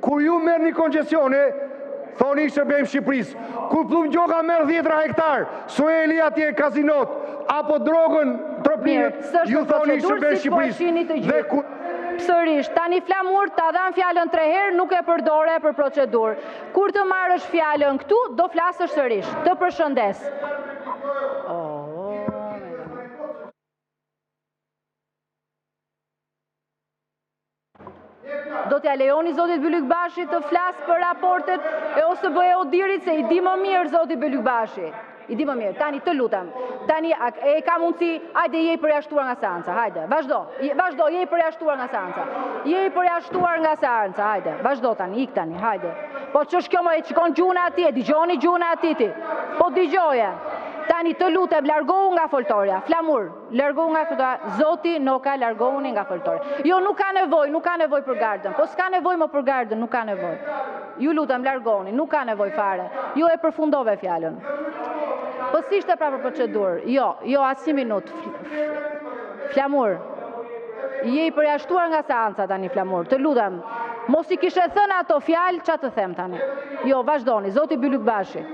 Kur ju merr një koncesione, thoni i shërbejmë Shqipërisë. Kur Plum Gjoka merr 10 hektar, Sueli atje kazinot, apo drogën, tropimet, ju thoni i shërbejmë Shqipërisë. Dhe kur Sërish, tani Flamur ta dhan fjalën 3 herë, nuk e përdore për procedurë. Kur të marrësh fjalën këtu, do flasësh sërish. Të përshëndes. Do t'ja lejoni zotit Bylykbashi të flasë për raportet e OSBE Odirit, se i di më mirë zotit Bylykbashi. I di më mirë, tani të lutem. Tani e ka mundësi, hajde je i përjashtuar nga seanca, hajde, vazhdo, je i përjashtuar nga seanca. Je i përjashtuar nga seanca, hajde, vazhdo tani, ik tani, hajde. Po ç'është kjo më e çikon gjuna atje, dëgjoni gjuna atiti. Po dëgjoje. Tani të lutem, largohu nga foltorja. Flamur, largohu nga foltorja. Zoti Noka, largohuni nga foltorja. Jo, nuk ka nevojë për gardën. Po s'ka nevojë më për gardën, nuk ka nevojë. Ju lutem, largohuni, nuk ka nevojë fare. Jo e përfundove fjalën. Po s'ishte pra për procedurë. Jo, as 1 minutë. Flamur, je i përjashtuar nga seanca tani, Flamur. Të lutem, mos i kishe thënë ato fjalë, ç'a të them tani. Jo, vazhdoni, zoti Bylykbashi.